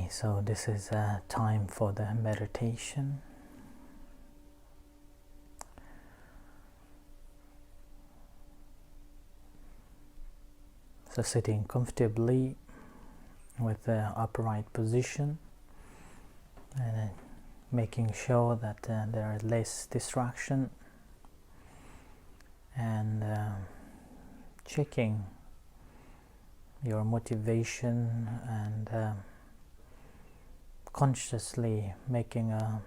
Okay, so this is time for the meditation. So sitting comfortably with the upright position and making sure that there is less distraction, and checking your motivation and consciously making a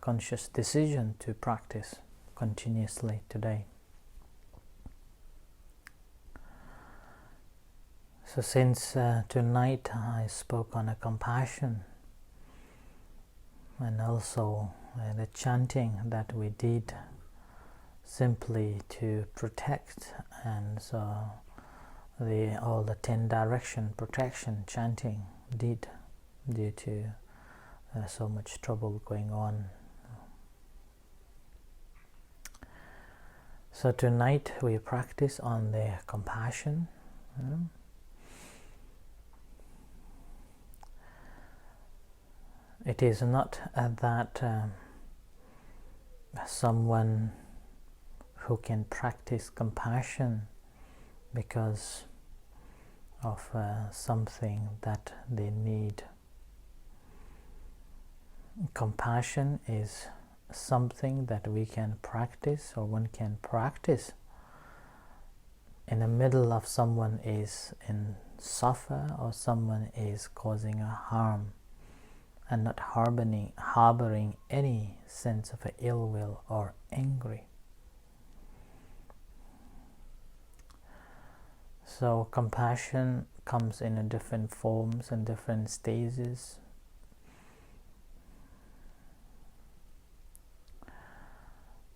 conscious decision to practice continuously today. So since tonight I spoke on a compassion, and also the chanting that we did simply to protect, and so all the 10 direction protection chanting did due to so much trouble going on. So tonight we practice on the compassion. It is not that someone who can practice compassion because of something that they need. Compassion is something that we can practice, or one can practice in the middle of someone is in suffer, or someone is causing a harm, and not harboring any sense of ill will or angry. So compassion comes in different forms and different stages.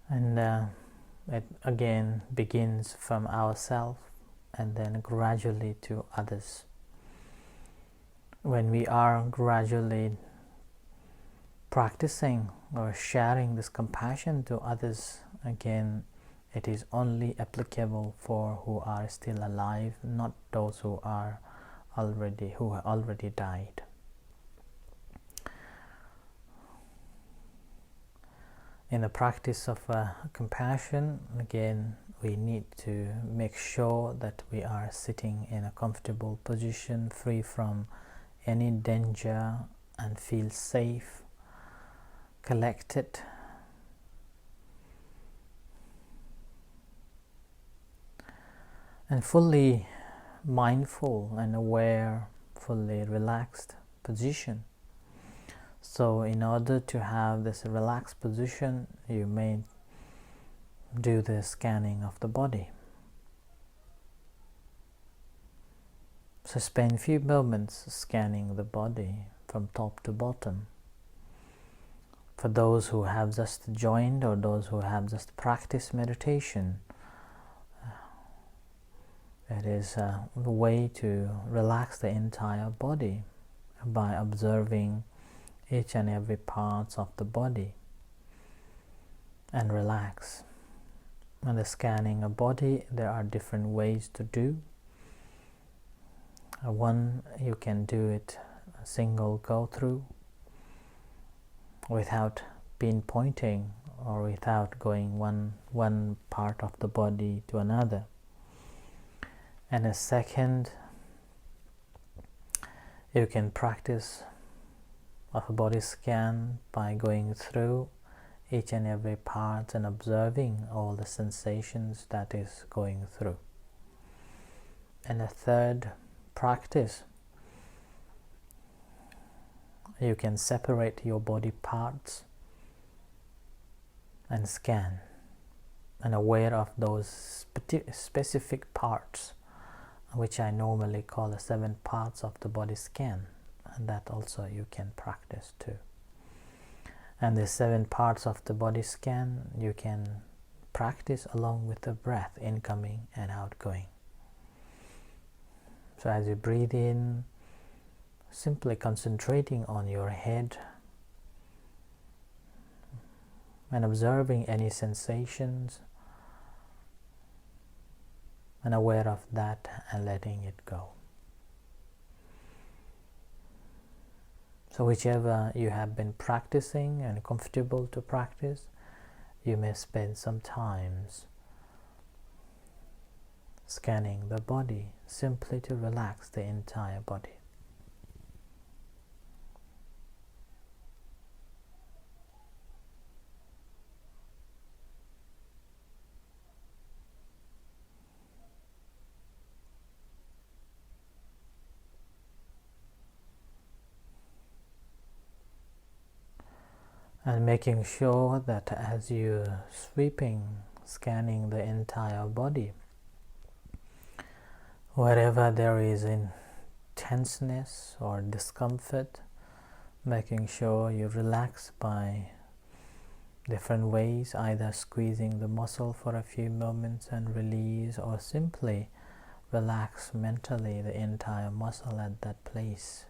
And it again begins from ourselves and then gradually to others. When we are gradually practicing or sharing this compassion to others, again, it is only applicable for who are still alive, not those who have already died. In the practice of compassion, again, we need to make sure that we are sitting in a comfortable position, free from any danger, and feel safe, collected. And fully mindful and aware, fully relaxed position. So in order to have this relaxed position, you may do the scanning of the body. So spend a few moments scanning the body from top to bottom. For those who have just joined or those who have just practiced meditation, it is a way to relax the entire body by observing each and every part of the body and relax. And the scanning of body, there are different ways to do. One, you can do it a single go through without pinpointing or without going one part of the body to another. And a second, you can practice of a body scan by going through each and every part and observing all the sensations that is going through. And a third practice, you can separate your body parts and scan, and aware of those specific parts, which I normally call the 7 parts of the body scan. And that also you can practice too. And the 7 parts of the body scan you can practice along with the breath, incoming and outgoing. So as you breathe in, simply concentrating on your head and observing any sensations, and aware of that and letting it go. So whichever you have been practicing and comfortable to practice, you may spend some times scanning the body simply to relax the entire body. And making sure that as you're scanning the entire body, wherever there is in tenseness or discomfort, making sure you relax by different ways, either squeezing the muscle for a few moments and release, or simply relax mentally the entire muscle at that place.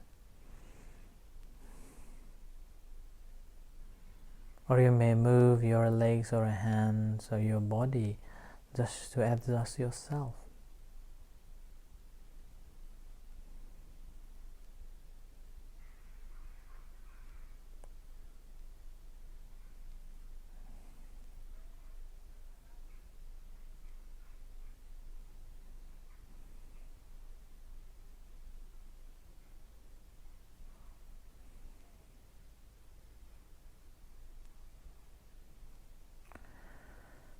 Or you may move your legs or hands or your body just to adjust yourself.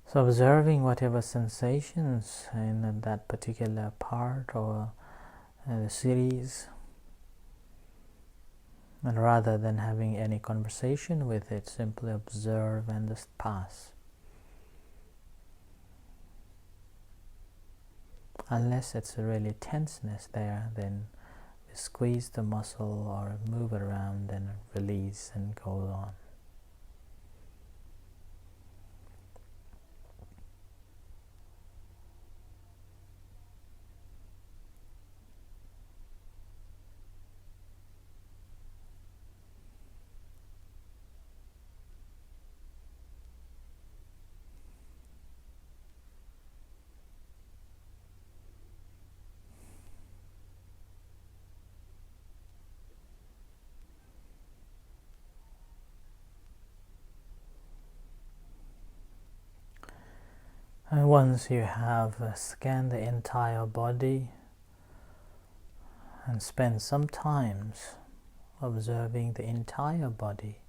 So observing whatever sensations in that particular part or the series, and rather than having any conversation with it, simply observe and just pass. Unless it's really tenseness there, then we squeeze the muscle or move it around and release and go on. And once you have scanned the entire body and spend some times observing the entire body,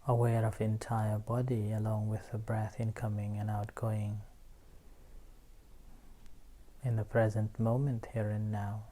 aware of entire body along with the breath incoming and outgoing in the present moment, here and now.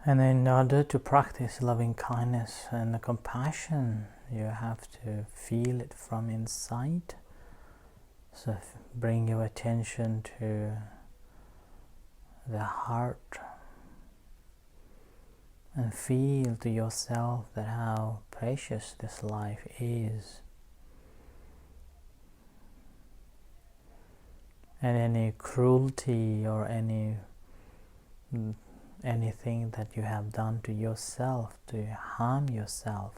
And in order to practice loving kindness and compassion, you have to feel it from inside. So bring your attention to the heart and feel to yourself that how precious this life is. And any cruelty or anything that you have done to yourself to harm yourself,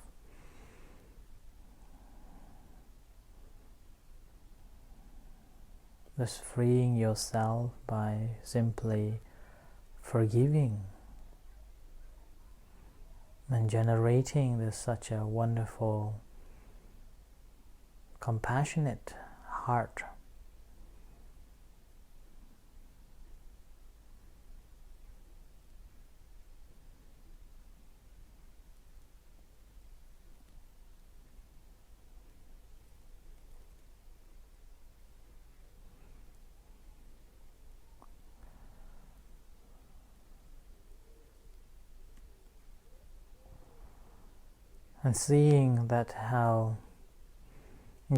just freeing yourself by simply forgiving and generating this such a wonderful compassionate heart. and seeing that how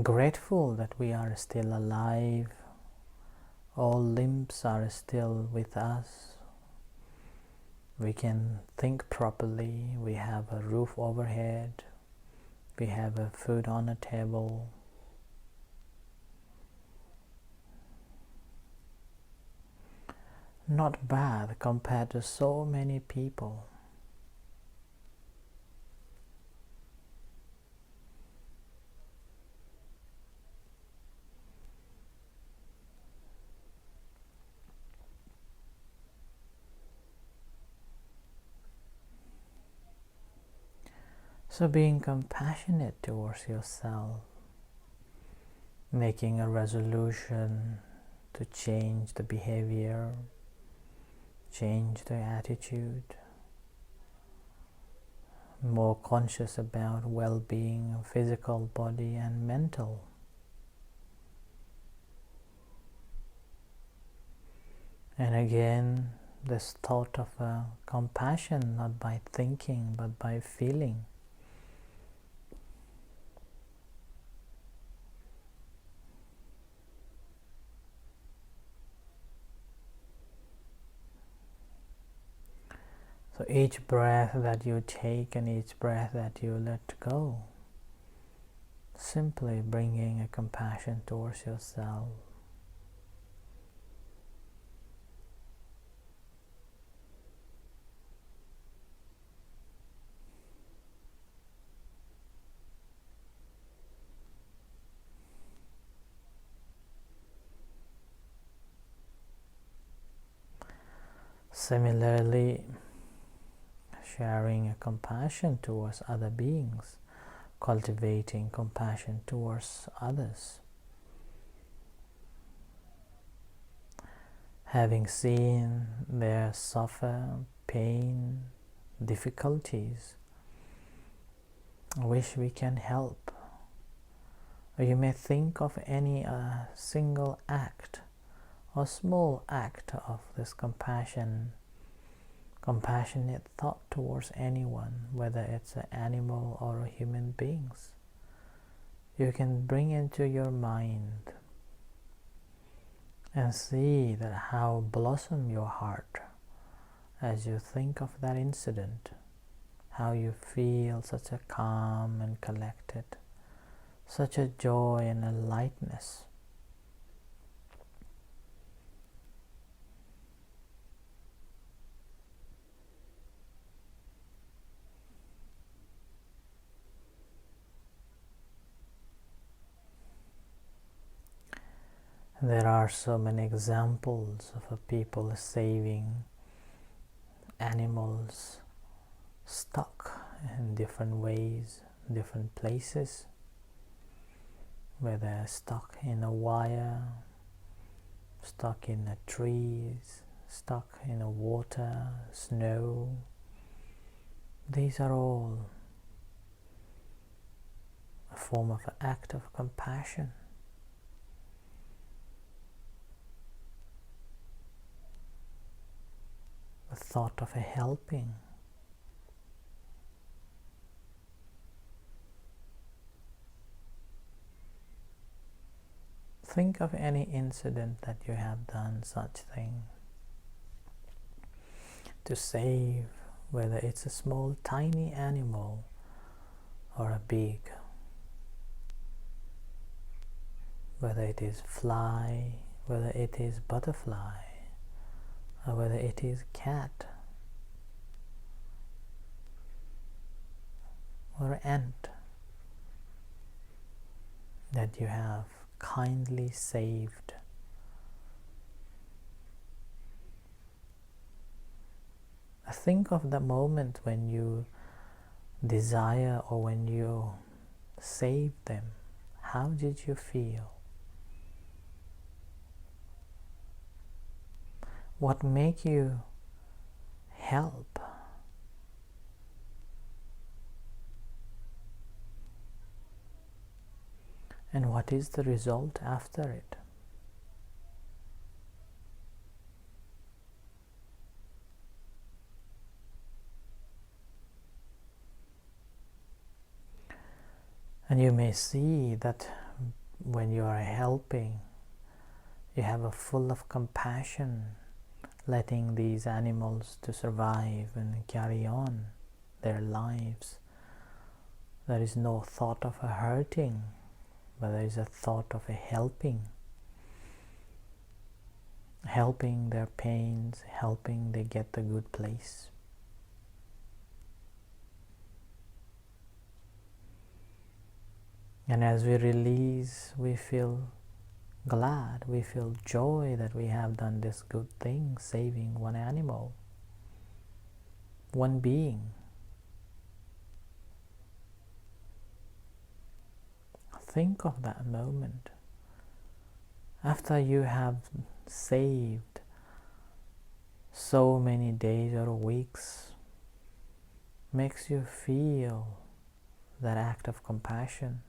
grateful that we are still alive, all limbs are still with us, we can think properly, we have a roof overhead, we have a food on a table. Not bad compared to so many people. So being compassionate towards yourself, making a resolution to change the behavior, change the attitude, more conscious about well-being of physical body and mental. And again, this thought of compassion, not by thinking but by feeling. So each breath that you take and each breath that you let go, simply bringing a compassion towards yourself. Similarly, sharing a compassion towards other beings, cultivating compassion towards others. Having seen their suffer, pain, difficulties, wish we can help. Or you may think of any single act or small act of this compassionate thought towards anyone, whether it's an animal or a human beings. You can bring into your mind and see that how blossom your heart as you think of that incident, how you feel such a calm and collected, such a joy and a lightness. There are so many examples of people saving animals stuck in different ways, different places, where they're stuck in a wire, stuck in a trees, stuck in a water, snow. These are all a form of an act of compassion. The thought of a helping. Think of any incident that you have done such thing to save, whether it's a small tiny animal or a big, whether it is fly, whether it is butterfly, or whether it is cat or ant that you have kindly saved. Think of the moment when you desire or when you saved them. How did you feel? What make you help? And what is the result after it? And you may see that when you are helping, you have a full of compassion, letting these animals to survive and carry on their lives. There is no thought of a hurting, but there is a thought of a helping their pains, helping they get a good place. And as we release, we feel glad, we feel joy that we have done this good thing, saving one animal, one being. Think of that moment. After you have saved so many days or weeks, makes you feel that act of compassion.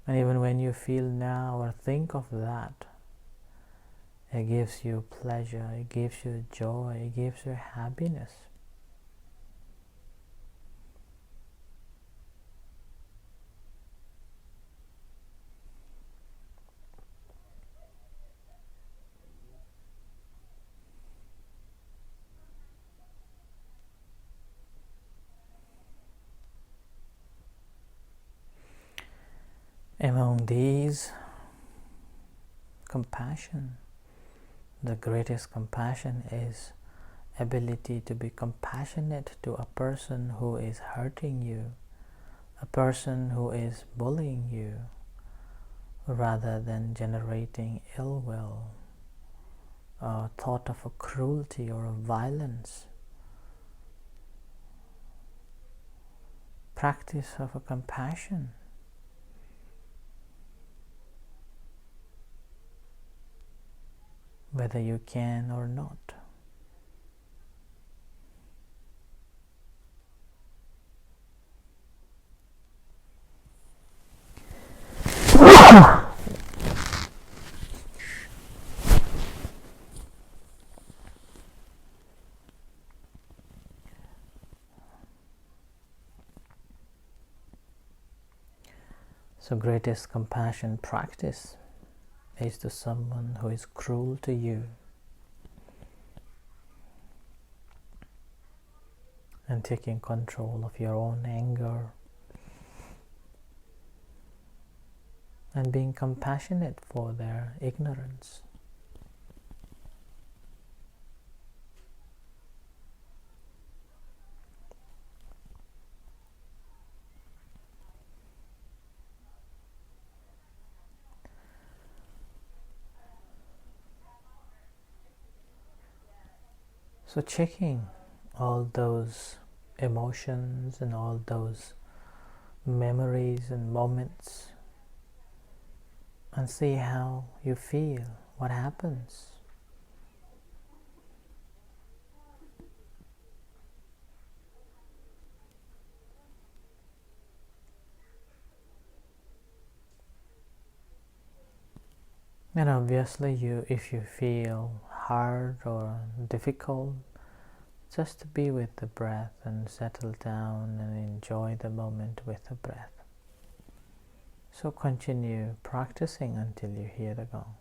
And even when you feel now or think of that, it gives you pleasure, it gives you joy, it gives you happiness. Among these, compassion, the greatest compassion is ability to be compassionate to a person who is hurting you, a person who is bullying you, rather than generating ill will, a thought of a cruelty or a violence. Practice of a compassion. Whether you can or not. So greatest compassion practice is to someone who is cruel to you, and taking control of your own anger and being compassionate for their ignorance. So checking all those emotions and all those memories and moments, and see how you feel, what happens. And obviously if you feel hard or difficult, just be with the breath and settle down and enjoy the moment with the breath. So continue practicing until you hear the gong.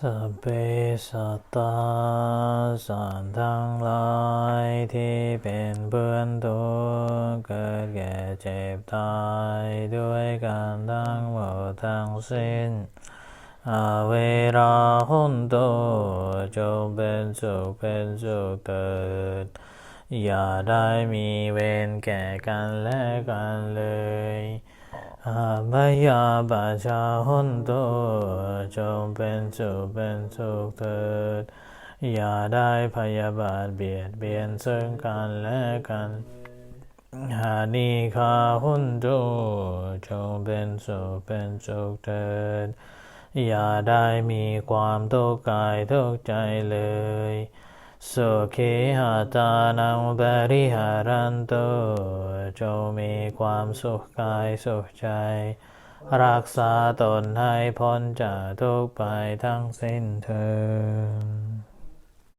สัพเพสัตตาสัตว์ทั้งหลายที่เป็นเพื่อนทุกข์เกิดแก่เจ็บตายด้วยกันทั้งหมดทั้งสิ้นอาเวราหุนโตจงเป็นสุขเถิดอย่าได้มีเวรแก่กันและกันเลยอาพยาปชาหุนโตจงเป็นสุขเถิดอย่าได้พยาบาทเบียดเบียนซึ่งกันและกันหานิคาหุนโตจงเป็นสุขเถิดอย่าได้มีความทุกข์กายทุกข์ใจเลยสุขีหาตานังปริหารันโตจงมีความสุขกายสุขใจรักษาตนให้พ้นจากทุกข์ไปทั้งสิ้นเถิด